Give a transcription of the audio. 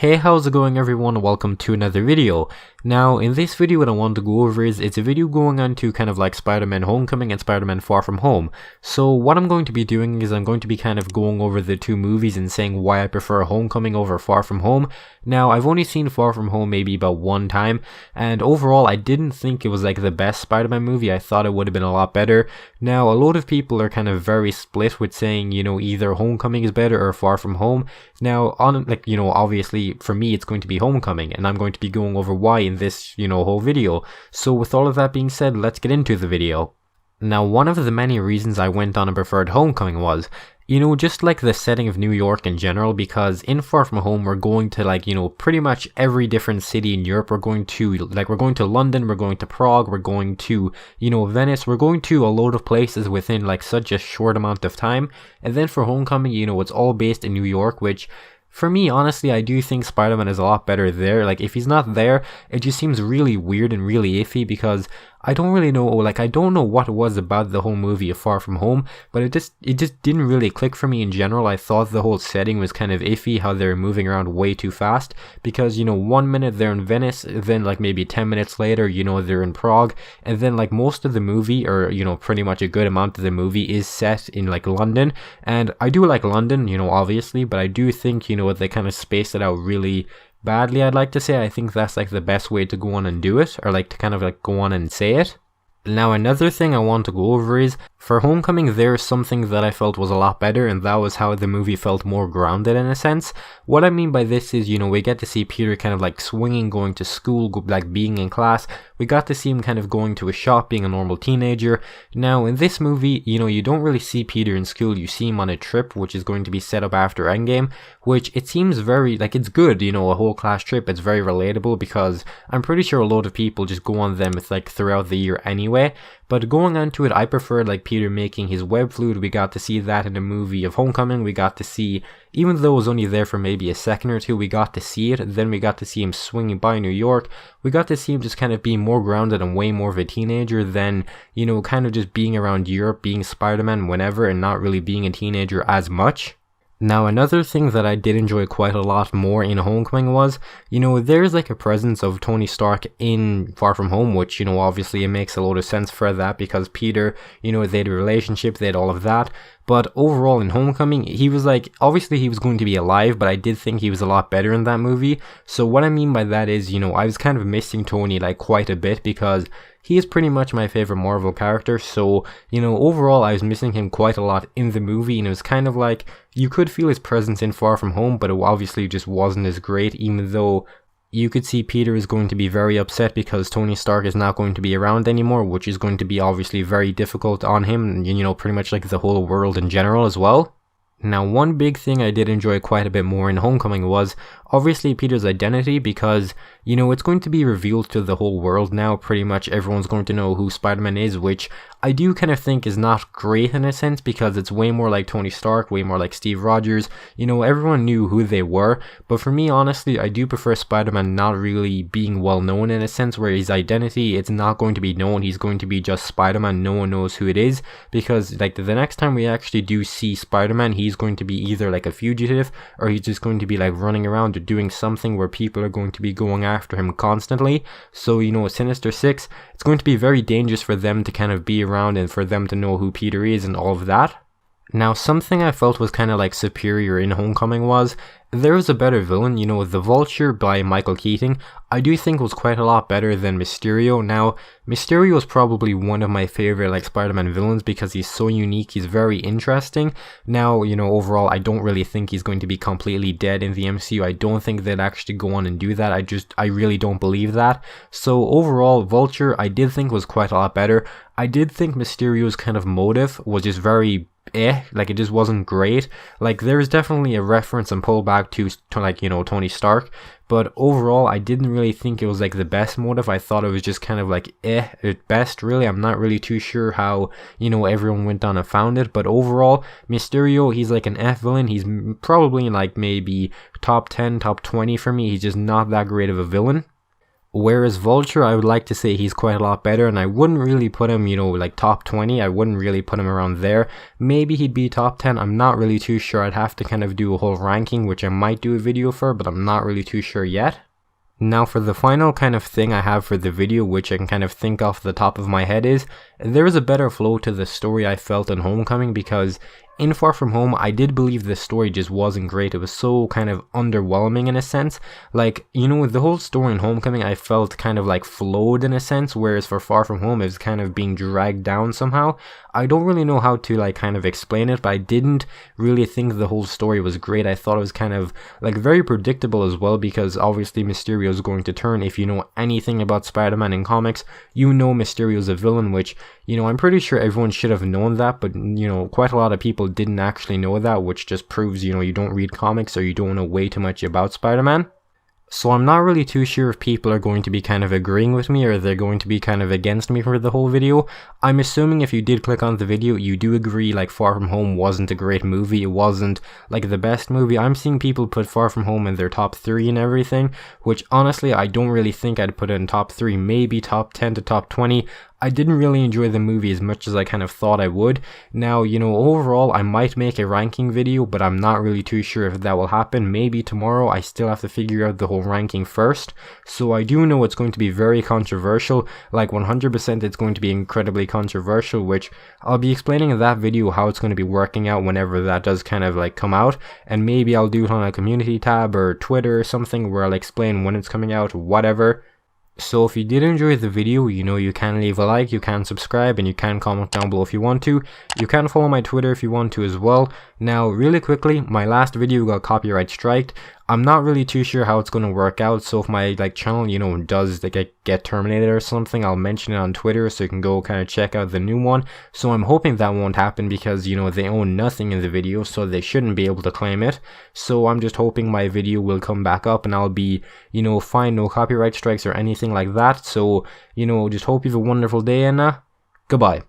Hey, how's it going everyone? Welcome to another video. Now, in this video what I want to go over is, it's a video going on to kind of like Spider-Man Homecoming and Spider-Man Far From Home. So what I'm going to be doing is I'm going to be kind of going over the two movies and saying why I prefer Homecoming over Far From Home. Now, I've only seen Far From Home maybe about one time, and overall I didn't think it was like the best Spider-Man movie. I thought it would have been a lot better. Now, a lot of people are kind of very split with saying, either Homecoming is better or Far From Home. Now, obviously for me it's going to be Homecoming, and I'm going to be going over why in this, whole video. So with all of that being said, let's get into the video. Now, one of the many reasons I went on and preferred Homecoming was, just like the setting of New York in general, because in Far From Home we're going to pretty much every different city in Europe. We're going to London, we're going to Prague, we're going to, Venice, we're going to a load of places within like such a short amount of time. And then for Homecoming, it's all based in New York, which for me, honestly, I do think Spider-Man is a lot better there. Like, if he's not there, it just seems really weird and really iffy, because I don't really know, I don't know what it was about the whole movie of Far From Home, but it just didn't really click for me in general. I thought the whole setting was kind of iffy, how they're moving around way too fast, because, 1 minute they're in Venice, then like maybe 10 minutes later, they're in Prague, and then like most of the movie, or, pretty much a good amount of the movie is set in like London. And I do like London, obviously, but I do think, they kind of spaced it out really badly, I'd like to say. I think that's like the best way to go on and do it, or like to kind of like go on and say it. Now, another thing I want to go over is, for Homecoming, there's something that I felt was a lot better, and that was how the movie felt more grounded in a sense. What I mean by this is, we get to see Peter kind of like swinging, going to school, like being in class. We got to see him kind of going to a shop, being a normal teenager. Now, in this movie, you don't really see Peter in school. You see him on a trip, which is going to be set up after Endgame, which it seems very, it's good, a whole class trip. It's very relatable, because I'm pretty sure a lot of people just go on them throughout the year anyway. But going on to it, I prefer Peter making his web fluid. We got to see that in the movie of Homecoming. We got to see, even though it was only there for maybe a second or two, we got to see it. Then we got to see him swinging by New York. We got to see him just kind of being more grounded and way more of a teenager than, kind of just being around Europe, being Spider-Man whenever, and not really being a teenager as much. Now, another thing that I did enjoy quite a lot more in Homecoming was, there's a presence of Tony Stark in Far From Home, which, obviously it makes a lot of sense for that, because Peter, they had a relationship, they had all of that. But overall in Homecoming, he was obviously he was going to be alive, but I did think he was a lot better in that movie. So what I mean by that is, I was kind of missing Tony quite a bit, because he is pretty much my favorite Marvel character. So, overall I was missing him quite a lot in the movie, and it was kind of you could feel his presence in Far From Home, but it obviously just wasn't as great, even though you could see Peter is going to be very upset because Tony Stark is not going to be around anymore, which is going to be obviously very difficult on him, and pretty much the whole world in general as well. Now, one big thing I did enjoy quite a bit more in Homecoming was obviously Peter's identity, because, it's going to be revealed to the whole world now. Pretty much everyone's going to know who Spider-Man is, which I do kind of think is not great in a sense, because it's way more like Tony Stark, way more like Steve Rogers. Everyone knew who they were, but for me, honestly, I do prefer Spider-Man not really being well known in a sense, where his identity, it's not going to be known. He's going to be just Spider-Man. No one knows who it is, because the next time we actually do see Spider-Man, he's going to be either a fugitive, or he's just going to be running around or doing something where people are going to be going after him constantly. So, Sinister Six, it's going to be very dangerous for them to kind of be around and for them to know who Peter is and all of that. Now, something I felt was kind of superior in Homecoming was, there was a better villain. The Vulture by Michael Keaton, I do think was quite a lot better than Mysterio. Now, Mysterio is probably one of my favorite Spider-Man villains, because he's so unique, he's very interesting. Now, overall, I don't really think he's going to be completely dead in the MCU. I don't think they'd actually go on and do that. I really don't believe that. So overall, Vulture, I did think was quite a lot better. I did think Mysterio's kind of motive was just very it just wasn't great. There's definitely a reference and pullback to Tony Stark, but overall I didn't really think it was the best motive. I thought it was just kind of at best, really. I'm not really too sure how everyone went on and found it, but overall Mysterio, he's an F villain. He's probably in maybe top 10, top 20 for me. He's just not that great of a villain. Whereas Vulture, I would like to say he's quite a lot better, and I wouldn't really put him, you know, like top 20. I wouldn't really put him around there. Maybe he'd be top 10. I'm not really too sure. I'd have to kind of do a whole ranking, which I might do a video for, but I'm not really too sure yet. Now for the final kind of thing I have for the video, which I can kind of think off the top of my head, is there is a better flow to the story I felt in Homecoming, because in Far From Home, I did believe the story just wasn't great. It was so kind of underwhelming in a sense. Like, you know, the whole story in Homecoming, I felt kind of like flowed in a sense, whereas for Far From Home, it was kind of being dragged down somehow. I don't really know how to like kind of explain it, but I didn't really think the whole story was great. I thought it was kind of like very predictable as well, because obviously Mysterio is going to turn. If you know anything about Spider-Man in comics, you know Mysterio's a villain, which, you know, I'm pretty sure everyone should have known that, but, you know, quite a lot of people didn't actually know that, which just proves, you know, you don't read comics or you don't know way too much about Spider-Man. So I'm not really too sure if people are going to be kind of agreeing with me or they're going to be kind of against me for the whole video. I'm assuming if you did click on the video, you do agree like Far From Home wasn't a great movie. It wasn't like the best movie. I'm seeing people put Far From Home in their top 3 and everything, which honestly I don't really think I'd put it in top 3, maybe top 10 to top 20. I didn't really enjoy the movie as much as I kind of thought I would. Now, you know, overall, I might make a ranking video, but I'm not really too sure if that will happen. Maybe tomorrow. I still have to figure out the whole ranking first. So I do know it's going to be very controversial. Like 100% it's going to be incredibly controversial, which I'll be explaining in that video how it's going to be working out whenever that does kind of like come out. And maybe I'll do it on a community tab or Twitter or something where I'll explain when it's coming out, whatever. So if you did enjoy the video, you know, you can leave a like, you can subscribe, and you can comment down below if you want to. You can follow my Twitter if you want to as well. Now, really quickly, my last video got copyright striked. I'm not really too sure how it's going to work out, so if my like channel, you know, does like, get terminated or something, I'll mention it on Twitter so you can go kind of check out the new one. So I'm hoping that won't happen because, you know, they own nothing in the video, so they shouldn't be able to claim it. So I'm just hoping my video will come back up and I'll be, you know, fine, no copyright strikes or anything like that. So, you know, just hope you have a wonderful day and goodbye.